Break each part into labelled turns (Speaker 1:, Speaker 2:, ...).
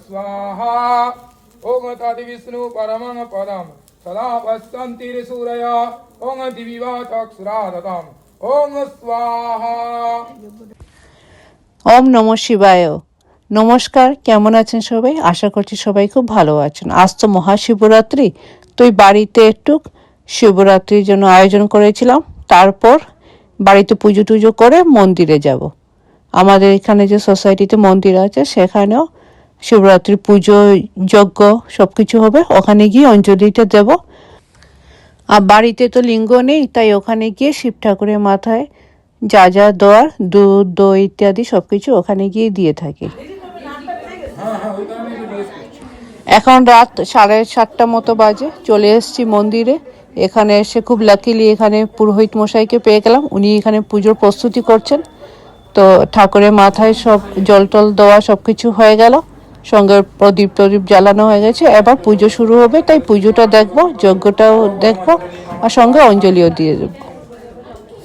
Speaker 1: स्वाहा ओम तदि विष्णु परमं पदम सदा पश्यन्ति सूरया ओम दिव्या चक्षुरादतम ओम स्वाहा।
Speaker 2: ওম নমঃ শিবায়। নমস্কার, কেমন আছেন সবাই? আশা করছি সবাই খুব ভালো আছেন। আজ তো মহাশিবরাত্রি, তো বাড়িতে একটু শিবরাত্রির জন্য আয়োজন করেছিলাম। তারপর বাড়িতে পুজো টুজো করে মন্দিরে যাব। আমাদের এখানে যে সোসাইটিতে মন্দির আছে সেখানেও শিবরাত্রি পুজো যজ্ঞ সব কিছু হবে। ওখানে গিয়ে অঞ্জলিটা দেব। আর বাড়িতে তো লিঙ্গ নেই, তাই ওখানে গিয়ে শিব ঠাকুরের মাথায় যা যা দেওয়ার দুধ দই ইত্যাদি সব কিছু ওখানে গিয়ে দিয়ে থাকি। এখন রাত 7:30 মতো বাজে। চলে এসেছি মন্দিরে। এখানে এসে খুব লাকিলি এখানে পুরোহিত মশাইকে পেয়ে গেলাম। উনি এখানে পুজোর প্রস্তুতি করছেন। তো ঠাকুরের মাথায় সব জল টল দেওয়া সব কিছু হয়ে গেল, সঙ্গে প্রদীপ টদীপ জ্বালানো হয়ে গেছে। এবার পুজো শুরু হবে, তাই পুজোটা দেখবো, যজ্ঞটাও দেখবো, আর সঙ্গে অঞ্জলিও দিয়ে দেবো।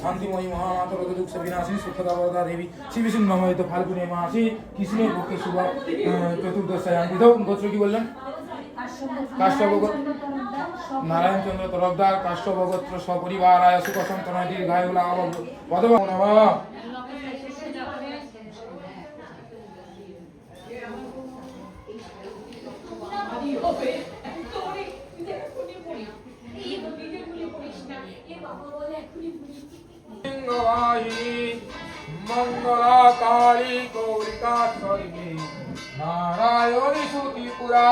Speaker 1: শান্তিময়ী মহামাতা দুঃখ বিনাশিনী সুখদাবরদা দেবী শ্রী নময়িত ফাল্গুনী মাসি কৃষ্ণের পক্ষে শুভ চতুর্দশায়াম বিধ গোত্র কি বললেন? কাশ্যপ নারায়ণ চন্দ্র তরফদার কাশ্যপ গোত্র সপরিবারায় সুখ সন্তন দীর্ঘায়ু লাভ পদব নমঃ। मंगला काली गौरिका स्वर्गे नारायणी सुतिपुरा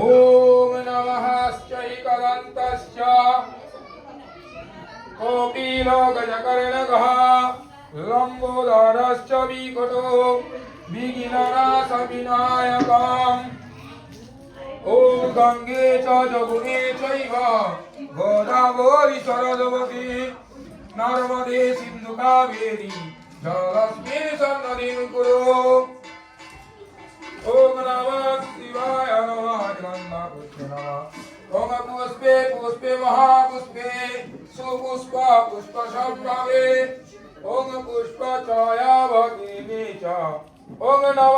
Speaker 1: ओम नमः श्चैकदन्तश्च कोकिलो गजकर्णकः लम्बोदरश्च विकटो विघ्ननाशविनायकम् ओम गंगे च जमुने चैव गोदावरी सरस्वती नर्मदे सिंधु कावेरी जलस्मिन् सन्निधिं कुरु। ओम नमः शिवाय नमः गन्धपुष्पे नमः ओम पुष्पे पुष्पे महापुष्पे सुपुष्प पुष्पसम्भवे ओम पुष्पचाया भगिनी च ओम नमः।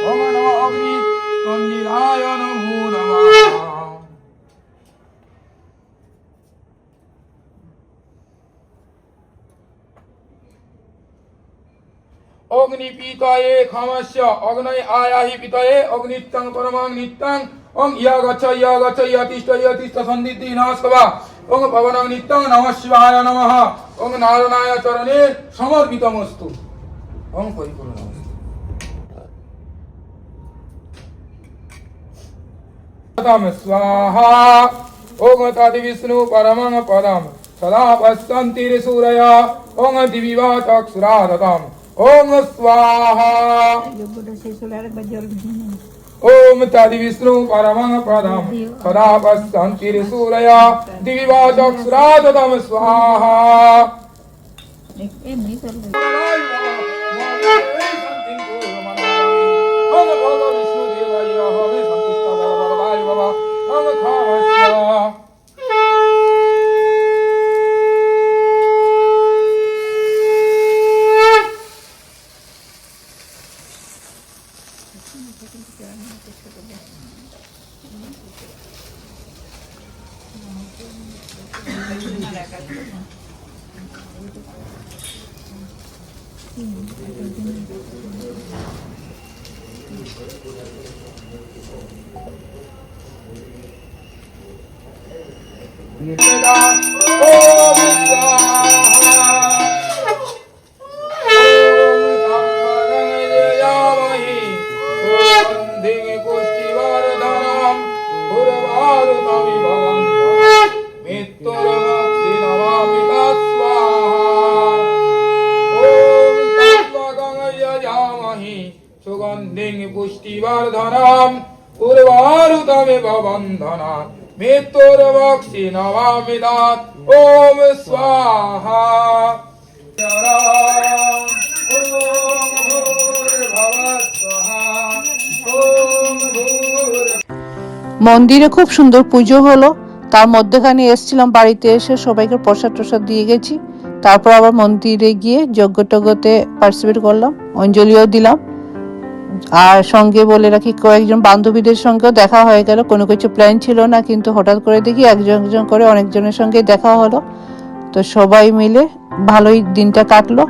Speaker 1: ओम नमः अग्नि कंदिलाय नमो नमः। अग्निपीताये खामस्य अग्नये आयाहि पितये अग्नित्यं परमाग्नित्यं ओं यगच्छ यतिष्ठ सन्दिति नास्कवा ओं पवनं नित्यं नमः शिवाय नमः ओं नारायणाय चरणे समर्पितमस्तु ओं परिपूर्णमस्तु। स्वाहा ओम तदि विष्णु परमं पदम सदा पश्यन्ति सूरया ओम दिव्या चक्षुरादतम ओम स्वाहा ओम तदि विष्णु परमं पदम सदा पश्यन्ति सूरया दिव्या चक्षुरादतम स्वाहा। सुगन्धिं पुष्टिवर्धनम् उर्वारुकमिव बन्धनात् मृत्युर्मोक्षि नमामिदात् ओम स्वाहा। ओम भूर्भुवः स्वः
Speaker 2: মন্দিরে খুব সুন্দর পুজো হলো। তার মধ্যেখানে এসেছিলাম, বাড়িতে এসে সবাইকে প্রসাদ টসাদ দিয়ে গেছি। তারপর আবার মন্দিরে গিয়ে যজ্ঞ টজ্ঞতে পার্টিসিপেট করলাম, অঞ্জলিও দিলাম। আর সঙ্গে বলে রাখি, কয়েকজন বান্ধবীদের সঙ্গেও দেখা হয়ে গেল। কোনো কিছু প্ল্যান ছিল না, কিন্তু হঠাৎ করে দেখি একজন একজন করে অনেকজনের সঙ্গে দেখা হলো। তো সবাই মিলে ভালোই দিনটা কাটলো,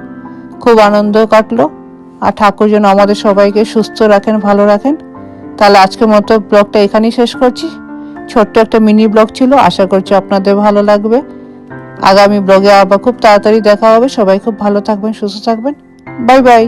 Speaker 2: খুব আনন্দ কাটলো। আর ঠাকুর যেন আমাদের সবাইকে সুস্থ রাখেন, ভালো রাখেন। তাহলে আজকের মতো ব্লগটা এখানেই শেষ করছি। ছোট্ট একটা মিনি ব্লগ ছিল, আশা করছি আপনাদের ভালো লাগবে। আগামী ব্লগে আবার খুব তাড়াতাড়ি দেখা হবে। সবাই খুব ভালো থাকবেন, সুস্থ থাকবেন। Bye bye.